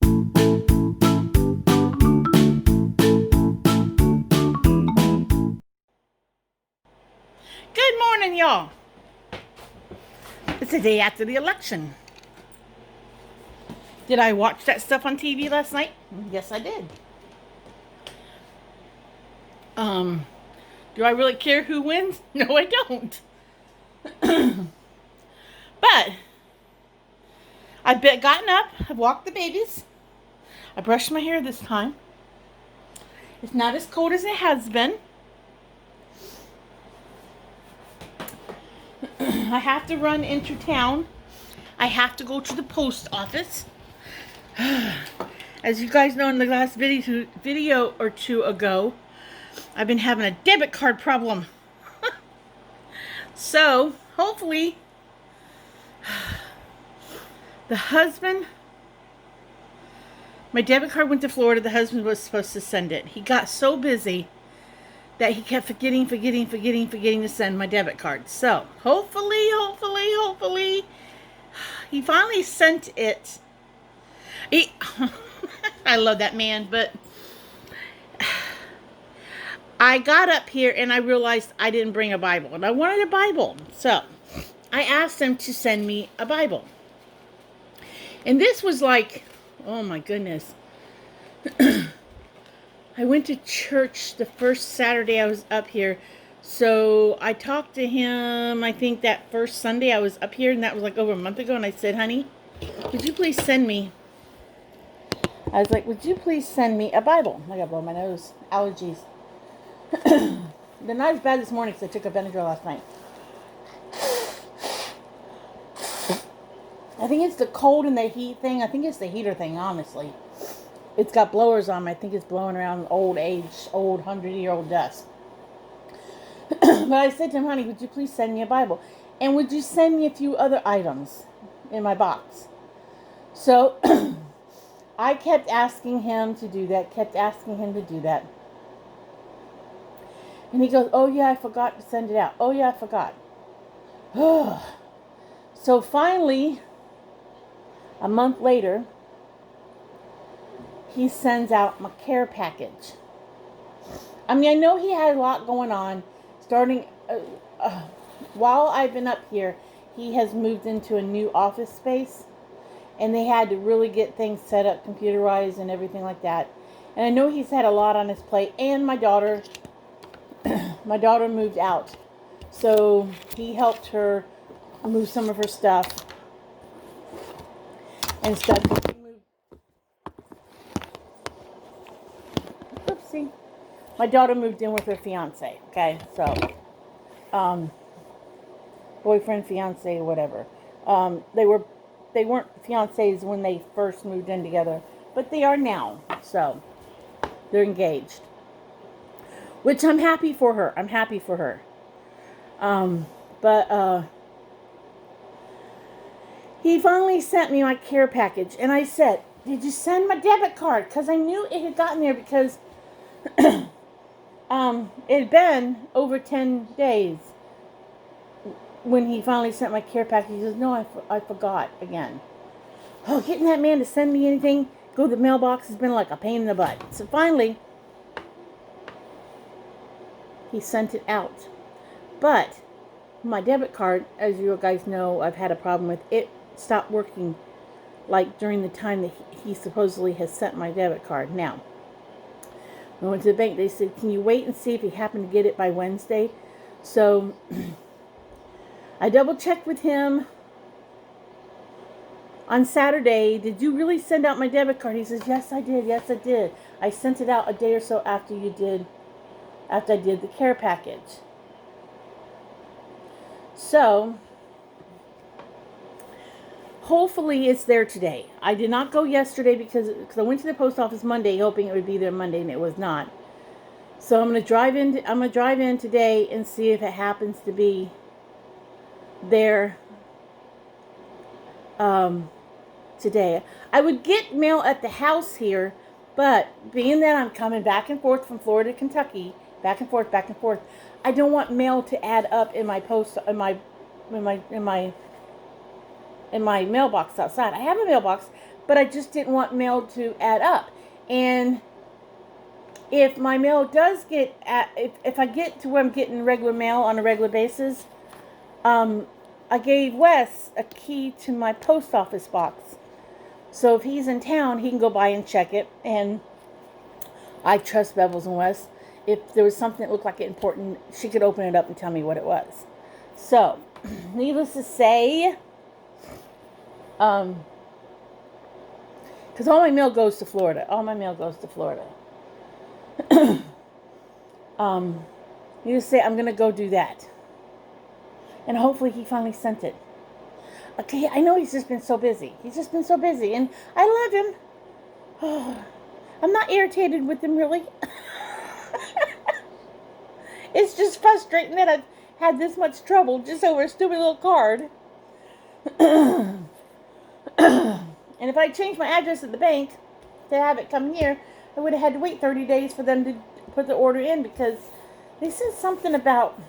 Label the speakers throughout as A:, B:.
A: Good morning, y'all. It's the day after the election. Did I watch that stuff on TV last night? Yes, I did. Do I really care who wins? No, I don't. But I've gotten up, I've walked the babies, I brushed my hair this time. It's not as cold as it has been. I have to run into town. I have to go to the post office. As you guys know, in the last video or two ago, I've been having a debit card problem. So, hopefully, the husband, my debit card went to Florida. The husband was supposed to send it. He got so busy that he kept forgetting to send my debit card. So, hopefully, he finally sent it. I love that man, but I got up here and I realized I didn't bring a Bible, and I wanted a Bible. So, I asked him to send me a Bible. And this was like, oh my goodness. I went to church the first Saturday I was up here. So I talked to him, I think that first Sunday I was up here, and that was like over a month ago. And I said, honey, would you please send me, I was like, would you please send me a Bible? I gotta blow my nose. Allergies. They're not as bad this morning because I took a Benadryl last night. I think it's the cold and the heat thing. I think it's the heater thing, honestly. It's got blowers on. I think it's blowing around old 100-year-old dust. But I said to him, honey, would you please send me a Bible? And would you send me a few other items in my box? So I kept asking him to do that, And he goes, oh yeah, I forgot to send it out. Oh yeah, I forgot. So finally, a month later, he sends out my care package. I mean, I know he had a lot going on. Starting, while I've been up here, he has moved into a new office space. And they had to really get things set up computerized and everything like that. And I know he's had a lot on his plate. And my daughter moved out. So he helped her move some of her stuff and stuff. Oopsie. My daughter moved in with her fiance. Okay, so boyfriend, fiance, whatever. They weren't fiancés when they first moved in together, but they are now. So they're engaged, which I'm happy for her. But he finally sent me my care package, and I said, did you send my debit card? Because I knew it had gotten there because it had been over 10 days when he finally sent my care package. He says, no, I forgot again. Oh, getting that man to send me anything, go to the mailbox has been like a pain in the butt. So finally, he sent it out. But my debit card, as you guys know, I've had a problem with it. Stopped working like during the time that he supposedly has sent my debit card. Now, I went to the bank. They said, can you wait and see if you happen to get it by Wednesday? So I double checked with him on Saturday. Did you really send out my debit card? He says, yes, I did. I sent it out a day or so after I did the care package. So hopefully it's there today. I did not go yesterday because I went to the post office Monday hoping it would be there Monday, and it was not. So I'm going to drive in today and see if it happens to be there today. I would get mail at the house here, but being that I'm coming back and forth from Florida to Kentucky, back and forth, I don't want mail to add up in my mailbox outside. I have a mailbox, but I just didn't want mail to add up. And if my mail does if I get to where I'm getting regular mail on a regular basis, I gave Wes a key to my post office box. So if he's in town, he can go by and check it. And I trust Bevels and Wes. If there was something that looked like it important, she could open it up and tell me what it was. So, needless to say, because all my mail goes to Florida. All my mail goes to Florida. Needless to say, I'm going to go do that. And hopefully he finally sent it. Okay, I know he's just been so busy. And I love him. Oh, I'm not irritated with him, really. It's just frustrating that I've had this much trouble just over a stupid little card. And if I changed my address at the bank to have it come here, I would have had to wait 30 days for them to put the order in, because they said something about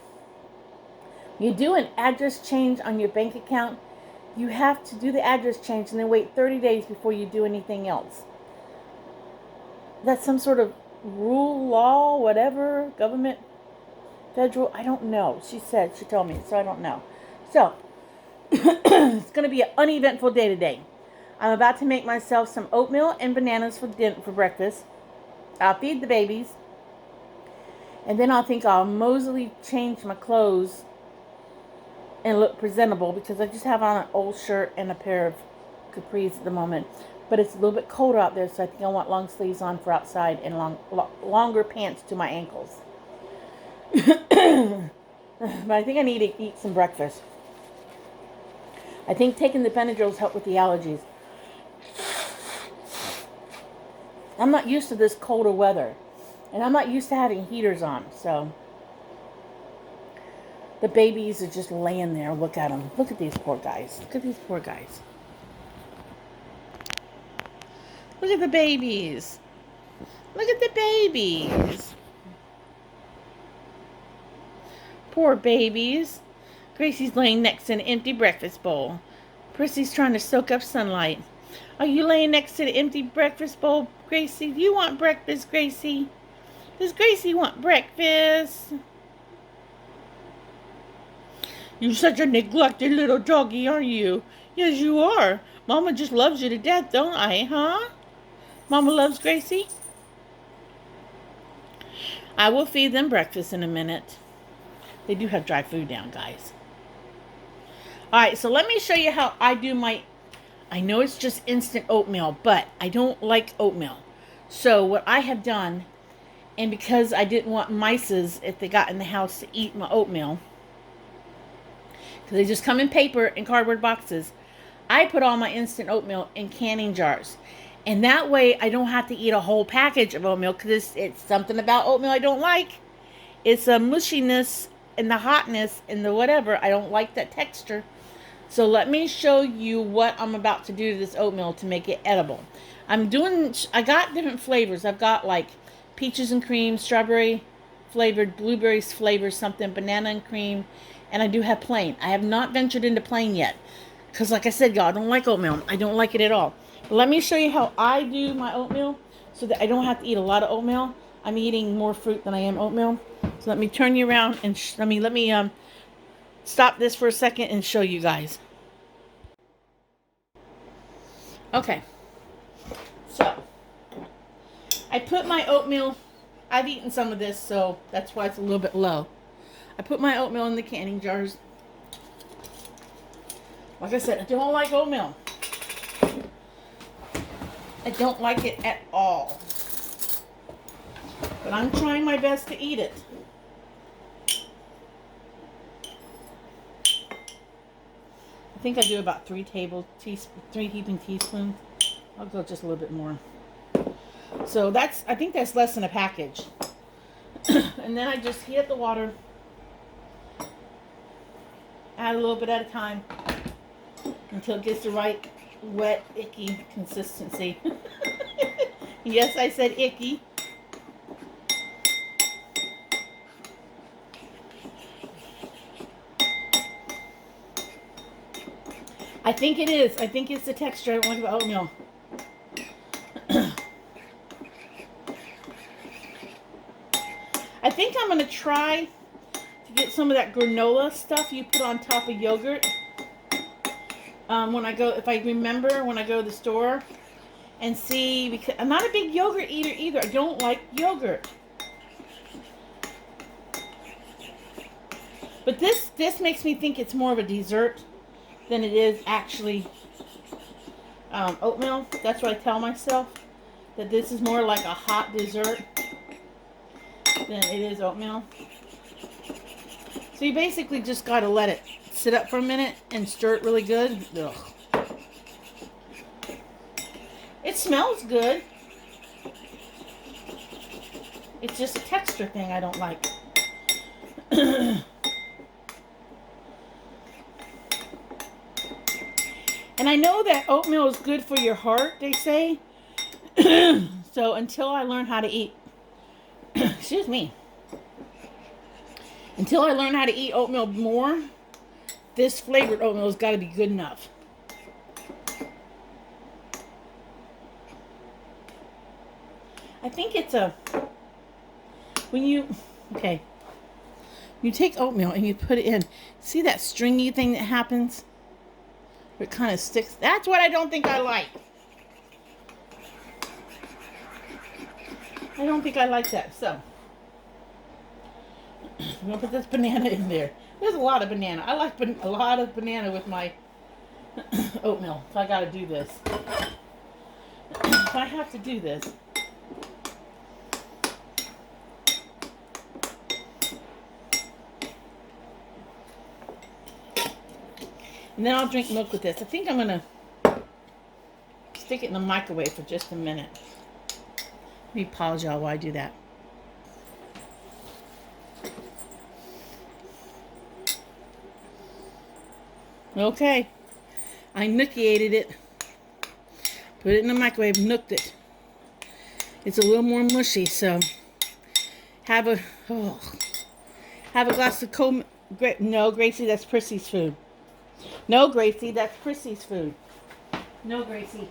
A: you do an address change on your bank account, you have to do the address change and then wait 30 days before you do anything else. That's some sort of rule, law, whatever, government, federal, I don't know. She told me, so I don't know. So, it's going to be an uneventful day today. I'm about to make myself some oatmeal and bananas for breakfast. I'll feed the babies. And then I'll moseyly change my clothes and look presentable, because I just have on an old shirt and a pair of capris at the moment. But it's a little bit colder out there, so I think I want long sleeves on for outside and longer pants to my ankles. But I think I need to eat some breakfast. I think taking the Benadryls help with the allergies. I'm not used to this colder weather. And I'm not used to having heaters on, so the babies are just laying there. Look at them. Look at these poor guys. Look at these poor guys. Look at the babies. Look at the babies. Poor babies. Gracie's laying next to an empty breakfast bowl. Prissy's trying to soak up sunlight. Are you laying next to the empty breakfast bowl, Gracie? Do you want breakfast, Gracie? Does Gracie want breakfast? You're such a neglected little doggy, aren't you? Yes, you are. Mama just loves you to death, don't I, huh? Mama loves Gracie? I will feed them breakfast in a minute. They do have dry food down, guys. Alright, so let me show you how I do my... I know it's just instant oatmeal, but I don't like oatmeal. So what I have done, and because I didn't want mices, if they got in the house, to eat my oatmeal, because they just come in paper and cardboard boxes, I put all my instant oatmeal in canning jars. And that way I don't have to eat a whole package of oatmeal, because it's something about oatmeal I don't like. It's a mushiness and the hotness and the whatever. I don't like that texture. So let me show you what I'm about to do to this oatmeal to make it edible. I got different flavors. I've got like peaches and cream, strawberry flavored, blueberries flavored something, banana and cream, and I do have plain. I have not ventured into plain yet, because like I said, y'all, I don't like oatmeal. I don't like it at all. But let me show you how I do my oatmeal so that I don't have to eat a lot of oatmeal. I'm eating more fruit than I am oatmeal. So let me turn you around and let me stop this for a second and show you guys. Okay. So, I put my oatmeal, I've eaten some of this, so that's why it's a little bit low. I put my oatmeal in the canning jars. Like I said, I don't like oatmeal. I don't like it at all. But I'm trying my best to eat it. I think I do about 3 heaping teaspoons. I'll go just a little bit more. So I think that's less than a package. And then I just heat up the water. Add a little bit at a time until it gets the right wet, icky consistency. Yes, I said icky. I think it is. I think it's the texture. I don't like the oatmeal. think I'm going to try to get some of that granola stuff you put on top of yogurt. When I go, if I remember when I go to the store and see, because I'm not a big yogurt eater either. I don't like yogurt. But this makes me think it's more of a dessert than it is actually oatmeal. That's what I tell myself, that this is more like a hot dessert than it is oatmeal. So you basically just got to let it sit up for a minute and stir it really good. Ugh. It smells good. It's just a texture thing I don't like. And I know that oatmeal is good for your heart, they say. So until I learn how to eat, excuse me, until I learn how to eat oatmeal more, this flavored oatmeal has got to be good enough. I think it's when you take oatmeal and you put it in, see that stringy thing that happens? It kind of sticks. That's what I don't think I like. I don't think I like that. So, I'm going to put this banana in there. There's a lot of banana. I like a lot of banana with my oatmeal. So I got to do this. So I have to do this. And then I'll drink milk with this. I think I'm going to stick it in the microwave for just a minute. Let me pause y'all while I do that. Okay. I nookiated it. Put it in the microwave, nooked it. It's a little more mushy, so have a glass of cold. No, Gracie, that's Prissy's food. No, Gracie, that's Prissy's food. No, Gracie.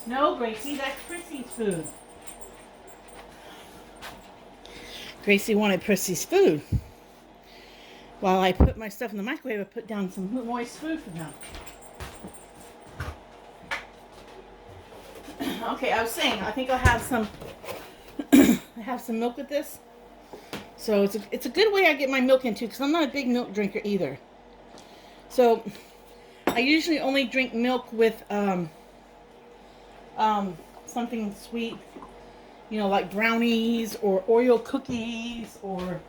A: No, Gracie, that's Prissy's food. Gracie wanted Prissy's food. While I put my stuff in the microwave, I put down some moist food for them. Okay, I was saying, I think I'll have some I have some milk with this. So it's a good way I get my milk into, because I'm not a big milk drinker either. So I usually only drink milk with something sweet, you know, like brownies or Oreo cookies or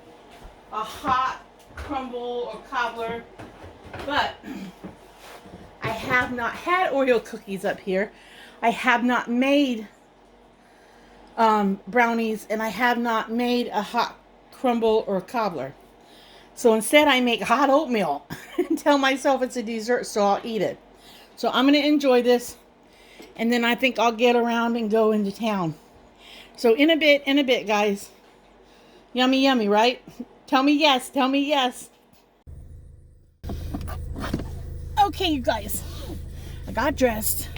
A: a hot crumble or cobbler. But I have not had Oreo cookies up here. I have not made brownies, and I have not made a hot crumble or cobbler. So instead I make hot oatmeal and tell myself it's a dessert, so I'll eat it. So I'm going to enjoy this, and then I think I'll get around and go into town. So in a bit, guys. Yummy, yummy, right? Tell me yes, tell me yes. Okay, you guys. I got dressed,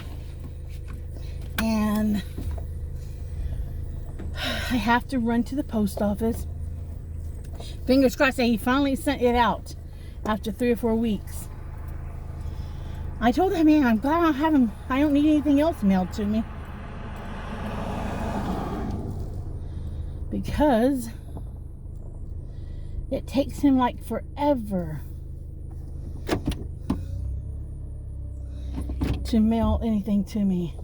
A: and I have to run to the post office. Fingers crossed that he finally sent it out after 3 or 4 weeks. I told that man I'm glad I don't need anything else mailed to me. Because it takes him like forever to mail anything to me.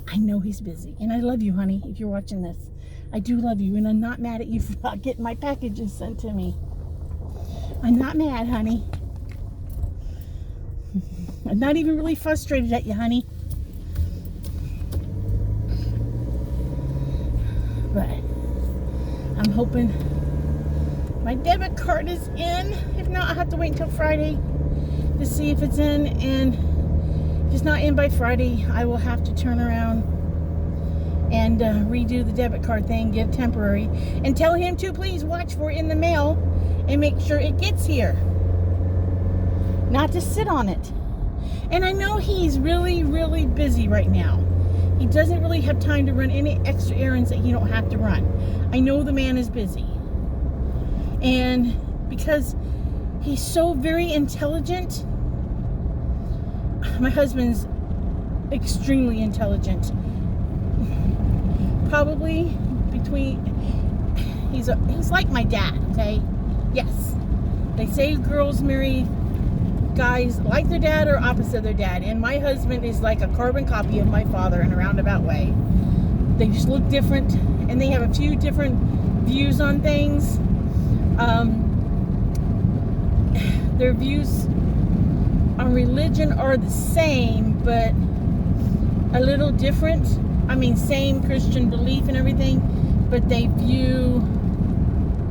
A: I know he's busy, and I love you, honey, if you're watching this. I do love you, and I'm not mad at you for not getting my packages sent to me. I'm not mad, honey. I'm not even really frustrated at you, honey. But I'm hoping my debit card is in. If not, I'll have to wait until Friday to see if it's in, and if it's not in by Friday, I will have to turn around and redo the debit card thing, get temporary, and tell him to please watch for it in the mail and make sure it gets here, not to sit on it. And I know he's really, really busy right now. He doesn't really have time to run any extra errands that he don't have to run. I know the man is busy. And because he's so very intelligent, my husband's extremely intelligent. Probably he's like my dad, okay? Yes. They say girls marry guys like their dad or opposite their dad, and my husband is like a carbon copy of my father in a roundabout way. They just look different, and they have a few different views on things. Their views on religion are the same, but a little different. I mean, same Christian belief and everything, but they view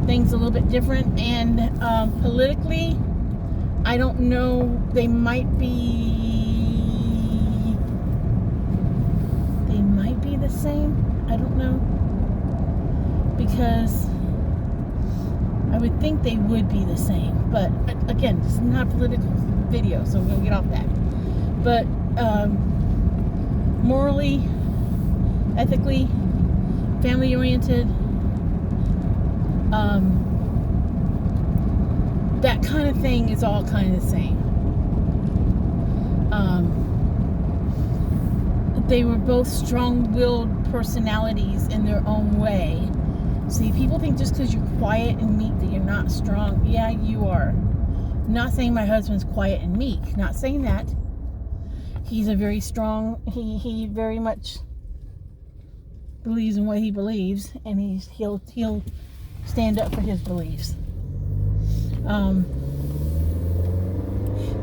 A: things a little bit different. And politically, I don't know, they might be the same. I don't know, because I would think they would be the same, but again, it's not a political video, so we're gonna get off that. But morally, ethically, family oriented, that kind of thing is all kind of the same. They were both strong-willed personalities in their own way. See, people think just because you're quiet and meek that you're not strong. Yeah, you are. I'm not saying my husband's quiet and meek. Not saying that. He's a very strong. He very much believes in what he believes, and he'll stand up for his beliefs.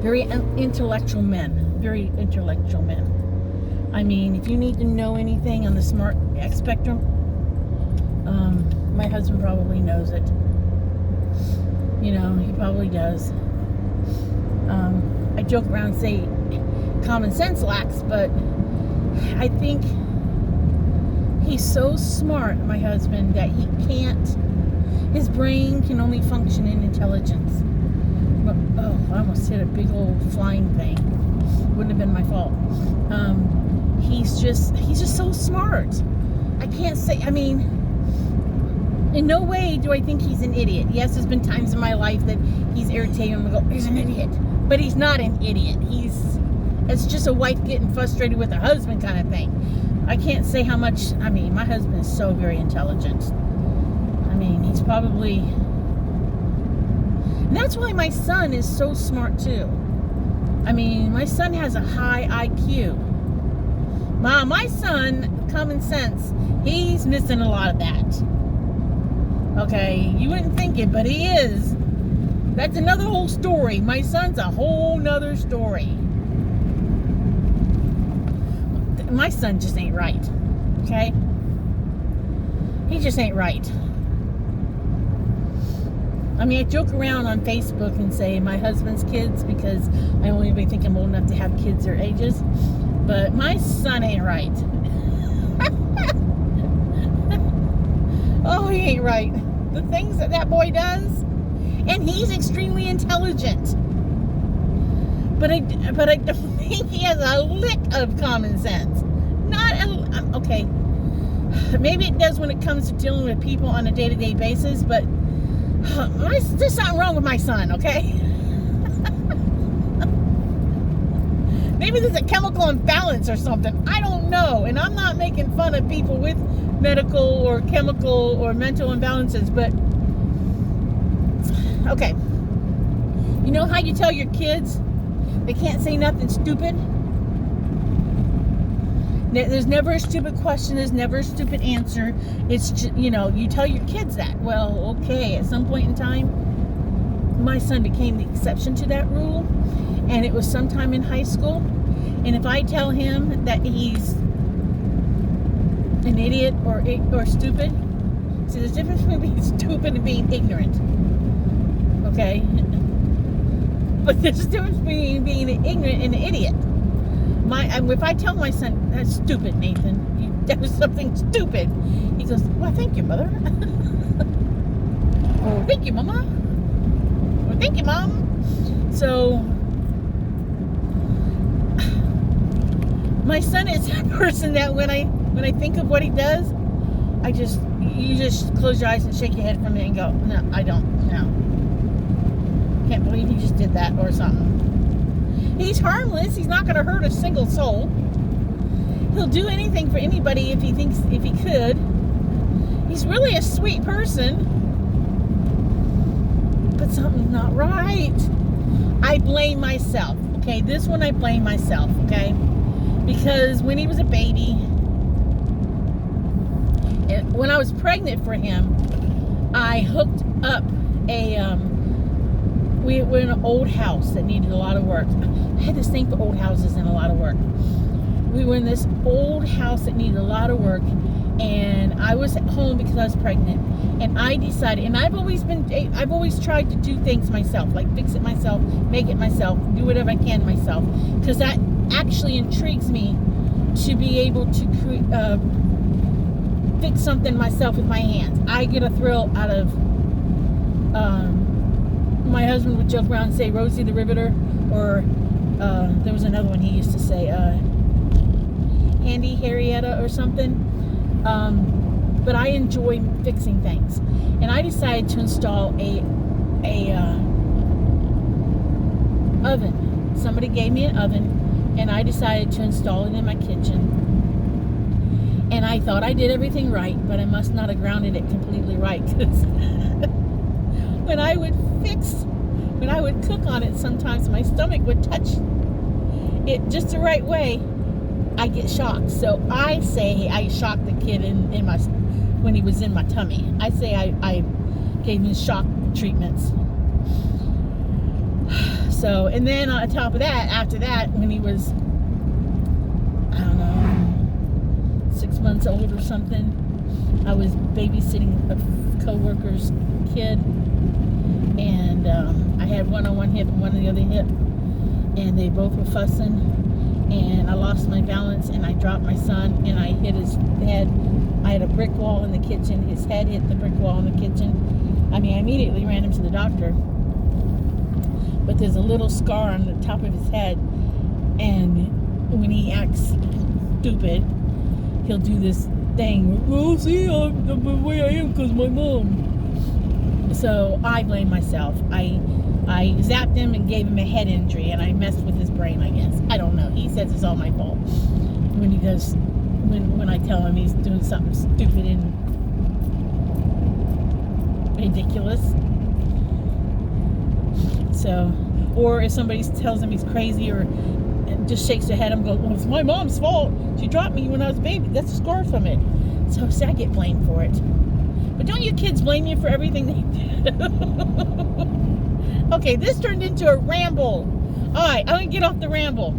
A: Very intellectual men. Very intellectual men. I mean, if you need to know anything on the smart spectrum, my husband probably knows it. You know, he probably does. I joke around and say common sense lacks, but I think he's so smart, my husband, that his brain can only function in intelligence. But, I almost hit a big old flying thing. Wouldn't have been my fault. He's just so smart. I can't say, I mean, in no way do I think he's an idiot. Yes, there's been times in my life that he's irritated and I go, he's an idiot. But he's not an idiot. It's just a wife getting frustrated with her husband kind of thing. I can't say how much, I mean, my husband is so very intelligent. I mean, he's probably, and that's why my son is so smart too. I mean, my son has a high IQ. My son, common sense, he's missing a lot of that. Okay, you wouldn't think it, but he is. That's another whole story. My son's a whole nother story. My son just ain't right. Okay? He just ain't right. I mean, I joke around on Facebook and say my husband's kids because I only really think I'm old enough to have kids their ages. But my son ain't right. Oh, he ain't right. The things that boy does, and he's extremely intelligent. But I don't think he has a lick of common sense. Okay. Maybe it does when it comes to dealing with people on a day-to-day basis, but there's something wrong with my son, okay? Maybe there's a chemical imbalance or something. I don't know. And I'm not making fun of people with medical or chemical or mental imbalances, but okay. You know how you tell your kids they can't say nothing stupid? There's never a stupid question. There's never a stupid answer. It's just, you tell your kids that. Well, okay, at some point in time, my son became the exception to that rule, and it was sometime in high school. And if I tell him that he's an idiot or stupid, see, there's a difference between being stupid and being ignorant. Okay? But there's a difference between being ignorant and an idiot. If I tell my son, that's stupid, Nathan, that was something stupid, he goes, well, thank you, mother. Oh, thank you, mama. Well, thank you, mom. So My son is a person that when I think of what he does, you just close your eyes and shake your head from it and go, no, I don't, no. Can't believe he just did that or something. He's harmless. He's not going to hurt a single soul. He'll do anything for anybody if he could. He's really a sweet person. But something's not right. I blame myself. Okay, this one I blame myself. Okay, because when he was a baby, and when I was pregnant for him, I hooked up we were in an old house that needed a lot of work. I had this thing for old houses and a lot of work. We were in this old house that needed a lot of work, and I was at home because I was pregnant, and I decided, and I've always tried to do things myself, like fix it myself, make it myself, do whatever I can myself, because that actually intrigues me, to be able to fix something myself with my hands. I get a thrill out of my husband would joke around and say Rosie the Riveter, or there was another one he used to say, Handy Harrietta or something. But I enjoy fixing things, and I decided to install a oven. Somebody gave me an oven, and I decided to install it in my kitchen. And I thought I did everything right, but I must not have grounded it completely right, because when I would cook on it, sometimes my stomach would touch it just the right way. I get shocked. So I say I shocked the kid when he was in my tummy. I say I gave him shock treatments. So, and then on top of that, after that, when he was, I don't know, 6 months old or something, I was babysitting a co-worker's kid, and I had one on one hip and one on the other hip, and they both were fussing, and I lost my balance, and I dropped my son, and I hit his head. I had a brick wall in the kitchen. His head hit the brick wall in the kitchen. I mean, I immediately ran him to the doctor, but there's a little scar on the top of his head, and when he acts stupid, he'll do this thing. Well, see, I'm the way I am because my mom. So I blame myself. I zapped him and gave him a head injury, and I messed with his brain, I guess. I don't know. He says it's all my fault when he does. When I tell him he's doing something stupid and ridiculous. So, or if somebody tells him he's crazy or just shakes their head, I'm going, well, it's my mom's fault. She dropped me when I was a baby. That's a scar from it. So I get blamed for it. But don't your kids blame you for everything they do? Okay, this turned into a ramble. All right, I'm going to get off the ramble.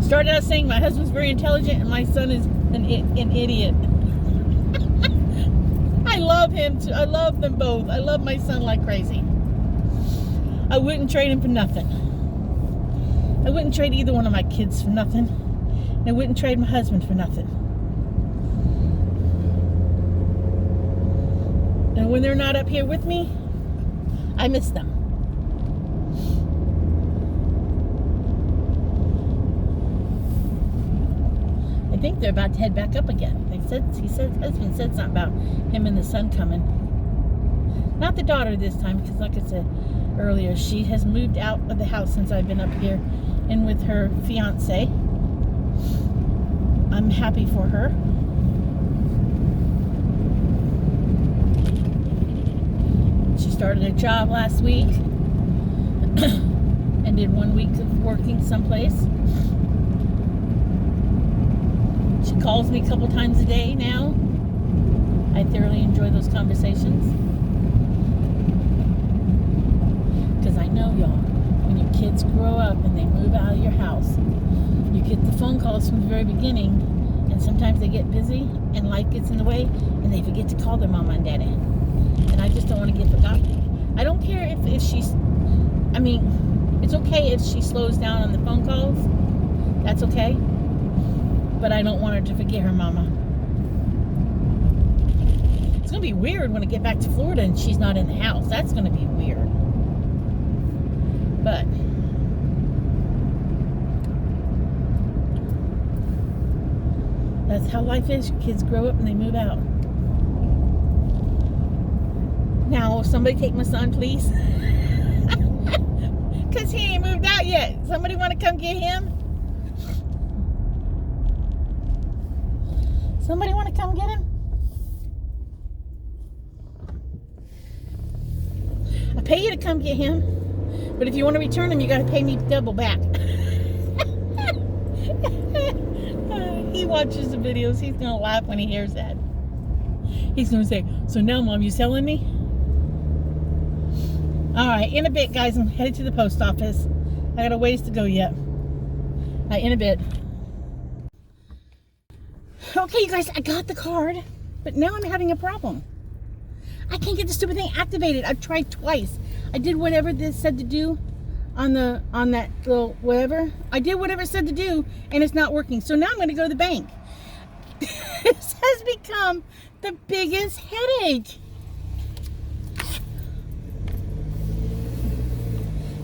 A: Started out saying my husband's very intelligent and my son is an idiot. I love him too. I love them both. I love my son like crazy. I wouldn't trade him for nothing. I wouldn't trade either one of my kids for nothing. And I wouldn't trade my husband for nothing. And when they're not up here with me, I miss them. I think they're about to head back up again. Husband said something about him and the son coming. Not the daughter this time, because like I said earlier, she has moved out of the house since I've been up here and with her fiance. I'm happy for her. She started a job last week and did 1 week of working someplace. She calls me a couple times a day now. I thoroughly enjoy those conversations. Because I know, y'all, when your kids grow up and they move out of your house, you get the phone calls from the very beginning, and sometimes they get busy and life gets in the way and they forget to call their mama and daddy. And I just don't want to get forgotten. I don't care if she's, I mean, it's okay if she slows down on the phone calls. That's okay. But I don't want her to forget her mama. It's going to be weird when I get back to Florida and she's not in the house. That's going to be weird. But That's how life is. Your kids grow up and they move out. Now, somebody take my son, please. Because he ain't moved out yet. Somebody want to come get him? Somebody want to come get him? I pay you to come get him. But if you want to return him, you got to pay me double back. He watches the videos. He's going to laugh when he hears that. He's going to say, so now, Mom, you selling me? All right, in a bit, guys. I'm headed to the post office. I got a ways to go yet. In a bit. Okay, you guys, I got the card, but now I'm having a problem. I can't get the stupid thing activated. I've tried twice. I did whatever this said to do on that little whatever. I did whatever it said to do, and it's not working. So now I'm going to go to the bank. This has become the biggest headache.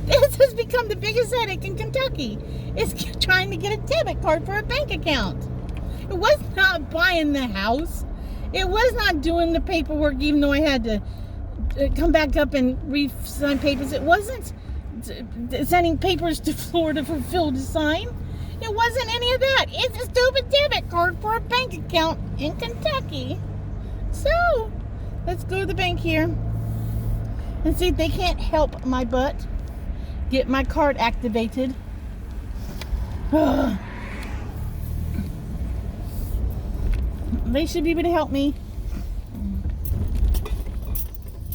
A: This has become the biggest headache in Kentucky. It's trying to get a debit card for a bank account. It was not buying the house. It was not doing the paperwork, even though I had to come back up and re-sign papers. It wasn't sending papers to Florida for Phil to sign. It wasn't any of that. It's a stupid debit card for a bank account in Kentucky. So, let's go to the bank here and see if they can't help my butt get my card activated. They should be able to help me.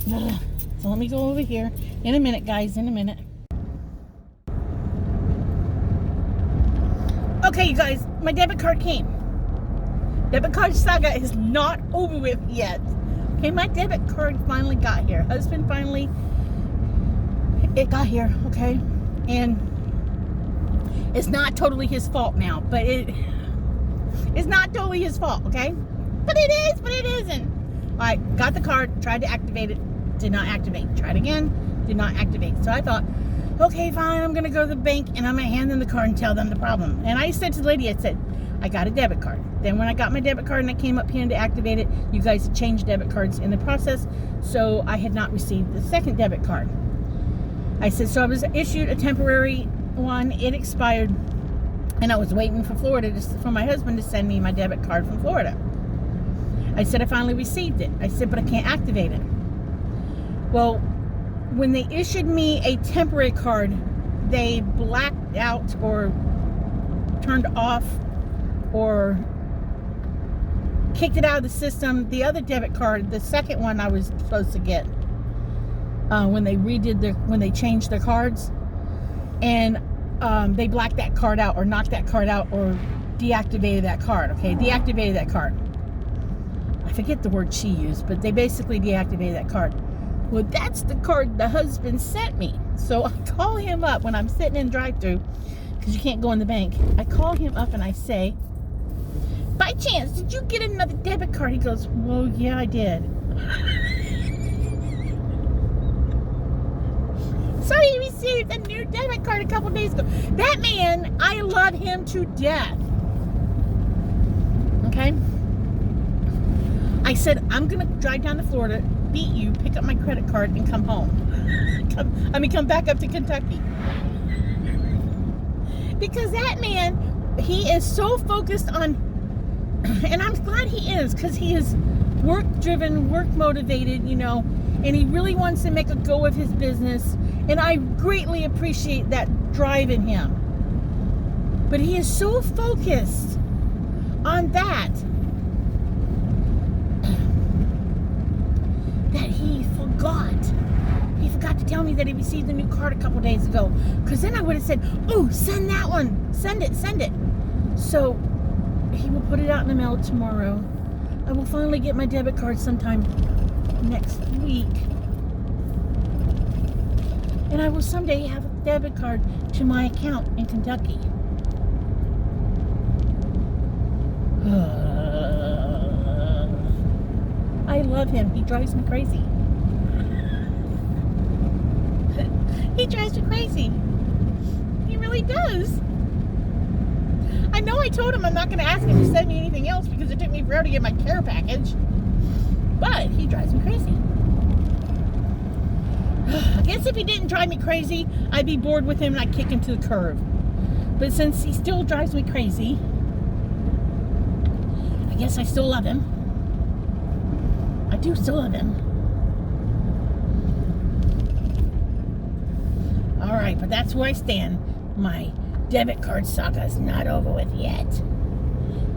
A: So let me go over here in a minute, guys, in a minute. Okay, you guys, my debit card came. Debit card saga is not over with yet. Okay, my debit card finally got here. Husband finally, it got here, okay? And it's not totally his fault now, but it's not totally his fault, okay? But it is, but it isn't. All right, got the card, tried to activate it, did not activate. Tried again, did not activate. So I thought, okay, fine, I'm going to go to the bank and I'm going to hand them the card and tell them the problem. And I said to the lady, I said, I got a debit card. Then when I got my debit card and I came up here to activate it, you guys had changed debit cards in the process, so I had not received the second debit card. I said, so I was issued a temporary one. It expired, and I was waiting for for my husband to send me my debit card from Florida. I said, I finally received it. I said, but I can't activate it. Well, when they issued me a temporary card, they blacked out or turned off or kicked it out of the system. The other debit card, the second one I was supposed to get, when they changed their cards, and they blacked that card out or knocked that card out or deactivated that card. Okay, deactivated that card. I forget the word she used, but they basically deactivated that card. Well, that's the card the husband sent me. So I call him up when I'm sitting in drive-thru, because you can't go in the bank. I call him up and I say, by chance, did you get another debit card? He goes, well, yeah, I did. So he received a new debit card a couple days ago. That man, I love him to death. Okay? I said, I'm going to drive down to Florida, beat you, pick up my credit card, and come home. come back up to Kentucky. Because that man, he is so focused on, and I'm glad he is, because he is work-driven, work-motivated, you know, and he really wants to make a go of his business, and I greatly appreciate that drive in him. But he is so focused on that he forgot to tell me that he received a new card a couple days ago, because then I would have said, oh, send that one, send it. So he will put it out in the mail tomorrow. I will finally get my debit card sometime next week, and I will someday have a debit card to my account in Kentucky. I love him. He drives me crazy. He drives me crazy. He really does. I know I told him I'm not going to ask him to send me anything else because it took me forever to get my care package. But he drives me crazy. I guess if he didn't drive me crazy, I'd be bored with him and I'd kick him to the curb. But since he still drives me crazy, I guess I still love him. I do still love him. Alright, but that's where I stand. My debit card saga is not over with yet.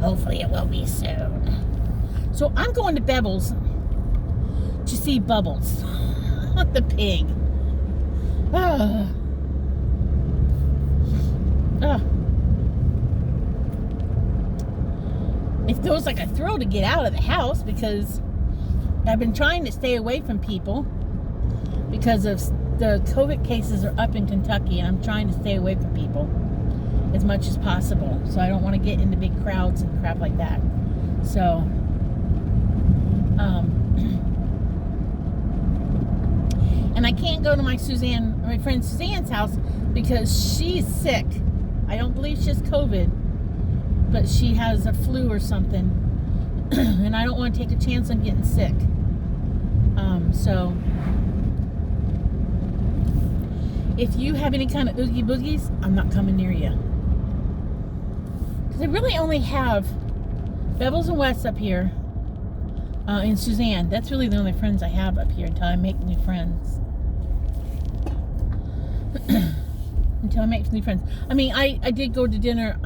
A: Hopefully it will be soon. So I'm going to Bevel's to see Bubbles. The pig. Oh. Oh. It feels like a thrill to get out of the house because I've been trying to stay away from people because of the COVID cases are up in Kentucky, and I'm trying to stay away from people as much as possible. So I don't want to get into big crowds and crap like that. So, and I can't go to my friend Suzanne's house because she's sick. I don't believe she has COVID, but she has a flu or something, and I don't want to take a chance on getting sick. So if you have any kind of oogie boogies, I'm not coming near you. Because I really only have Bevels and Wes up here, and Suzanne. That's really the only friends I have up here until I make new friends. Until I make new friends. I mean, I did go to dinner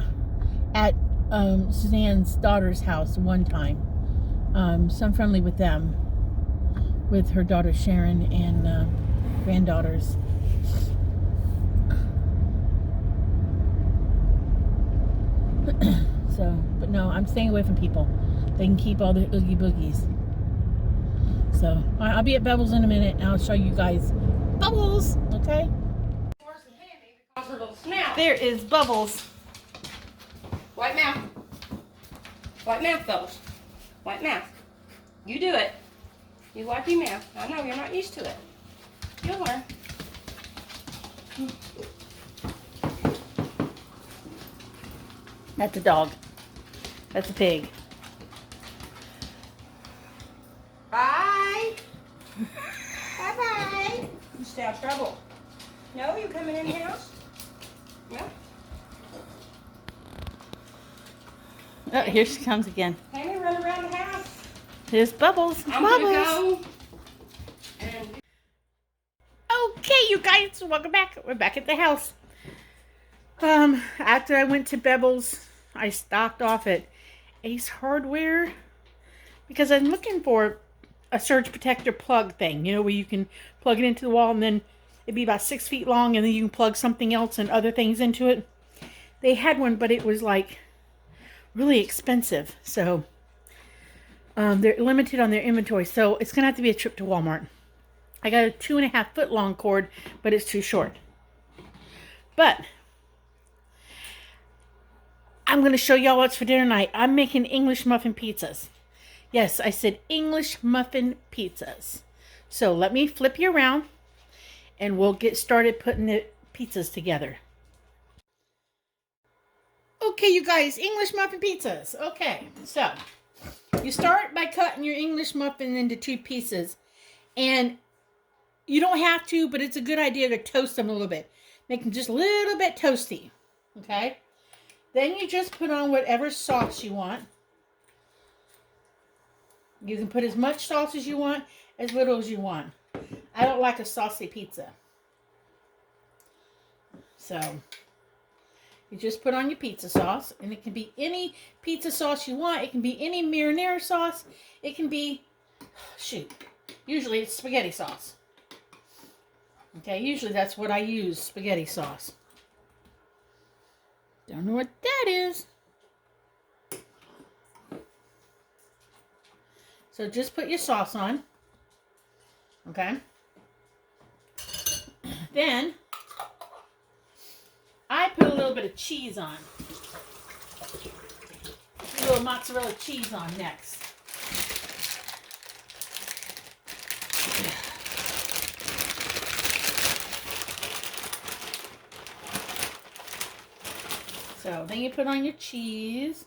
A: at Suzanne's daughter's house one time. So I'm friendly with them. With her daughter Sharon and granddaughters. So, but no, I'm staying away from people. They can keep all the oogie boogies. So, I'll be at Bubbles in a minute and I'll show you guys Bubbles, okay? There is Bubbles.
B: White mouth. White mouth, Bubbles. White mouth. You do it. You wipe your mouth. I know, you're not used to it. You'll learn.
A: That's a dog. That's a pig.
B: Bye. Bye-bye. You stay out of trouble. No, you coming in the house? No.
A: Oh, here she comes again.
B: Hammy, run around the house.
A: Here's Bubbles.
B: I'm
A: Bubbles.
B: gonna go. And
A: Okay, you guys, welcome back. We're back at the house. After I went to Bevels, I stopped off at Ace Hardware because I'm looking for a surge protector plug thing, you know, where you can plug it into the wall and then it'd be about 6 feet long and then you can plug something else and other things into it. They had one, but it was like really expensive. So they're limited on their inventory. So it's going to have to be a trip to Walmart. I got a 2.5 foot long cord, but it's too short. But I'm going to show y'all what's for dinner tonight. I'm making English muffin pizzas. Yes, I said English muffin pizzas. So let me flip you around and we'll get started putting the pizzas together. Okay, you guys, English muffin pizzas. Okay, so you start by cutting your English muffin into 2 pieces. And you don't have to, but it's a good idea to toast them a little bit. Make them just a little bit toasty. Okay? Then you just put on whatever sauce you want. You can put as much sauce as you want, as little as you want. I don't like a saucy pizza. So, you just put on your pizza sauce. And it can be any pizza sauce you want. It can be any marinara sauce. It can be, usually it's spaghetti sauce. Okay, usually that's what I use, spaghetti sauce. Don't know what that is. So just put your sauce on. Okay. Then I put a little bit of cheese on. A little mozzarella cheese on next. So then you put on your cheese.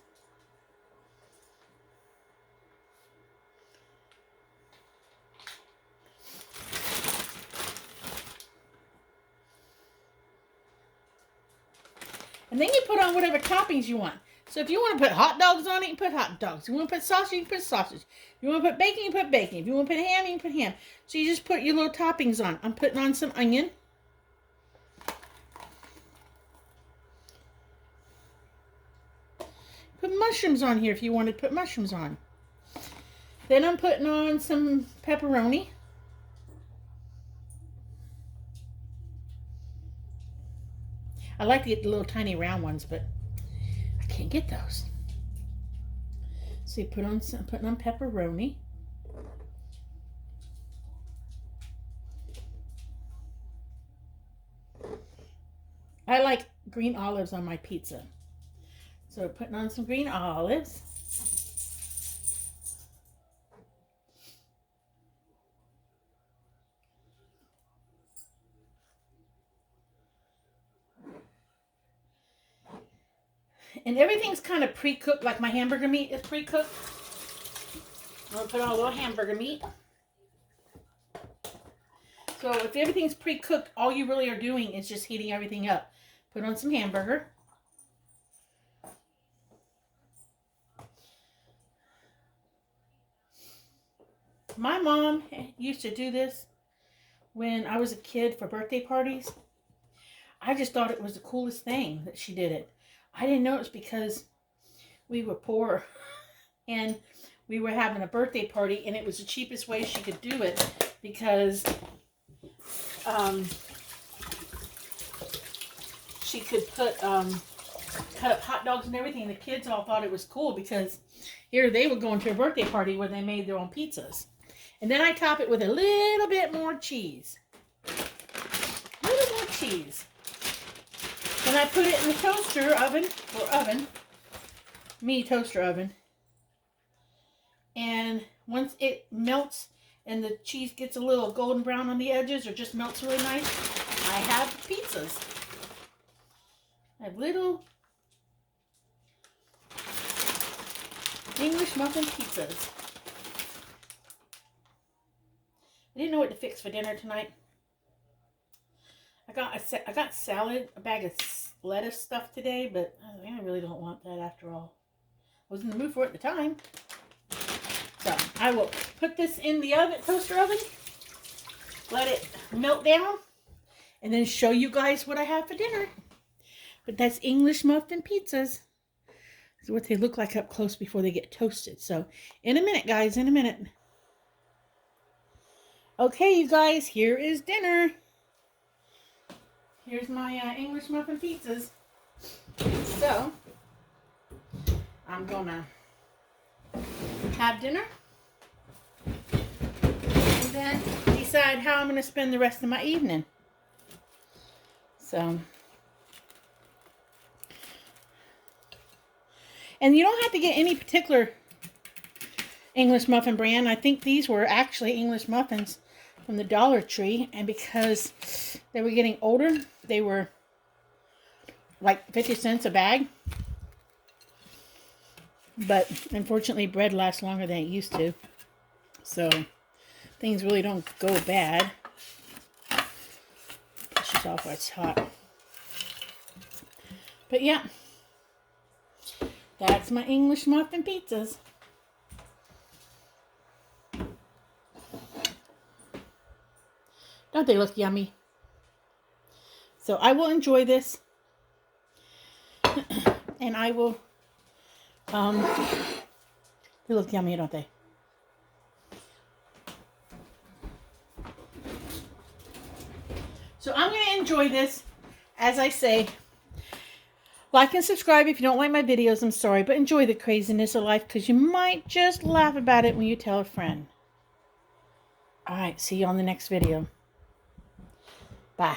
A: And then you put on whatever toppings you want. So if you want to put hot dogs on it, you put hot dogs. If you want to put sausage, you can put sausage. If you want to put bacon, you put bacon. If you want to put ham, you can put ham. So you just put your little toppings on. I'm putting on some onion. Put mushrooms on here if you want to put mushrooms on. Then I'm putting on some pepperoni. I like to get the little tiny round ones, but I can't get those. So you put on some, putting on pepperoni. I like green olives on my pizza. So putting on some green olives. And everything's kind of pre-cooked, like my hamburger meat is pre-cooked. I'm going to put on a little hamburger meat. So if everything's pre-cooked, all you really are doing is just heating everything up. Put on some hamburger. My mom used to do this when I was a kid for birthday parties. I just thought it was the coolest thing that she did it. I didn't know it was because we were poor and we were having a birthday party, and it was the cheapest way she could do it because she could put cut up hot dogs and everything. The kids all thought it was cool because here they were going to a birthday party where they made their own pizzas. And then I top it with a little bit more cheese. A little more cheese. Then I put it in the toaster oven, or oven, mini toaster oven. And once it melts and the cheese gets a little golden brown on the edges, or just melts really nice, I have pizzas. I have little English muffin pizzas. I didn't know what to fix for dinner tonight. I got salad, a bag of lettuce stuff today, but I really don't want that after all. I was in the mood for it at the time. So I will put this in the oven, toaster oven, let it melt down, and then show you guys what I have for dinner. But that's English muffin pizzas. That's what they look like up close before they get toasted. So in a minute, guys, in a minute. Okay, you guys, here is dinner. Here's my English muffin pizzas. So, I'm gonna have dinner and then decide how I'm gonna spend the rest of my evening. So, and you don't have to get any particular English muffin brand. I think these were actually English muffins from the Dollar Tree, and because they were getting older, they were like 50 cents a bag. But unfortunately, bread lasts longer than it used to, so things really don't go bad. Push this off while it's hot. But yeah, that's my English muffin pizzas. Don't they look yummy? So I will enjoy this. And I will, they look yummy, don't they? So I'm going to enjoy this. As I say, like and subscribe if you don't like my videos. I'm sorry, but enjoy the craziness of life, because you might just laugh about it when you tell a friend. All right, see you on the next video. Bye.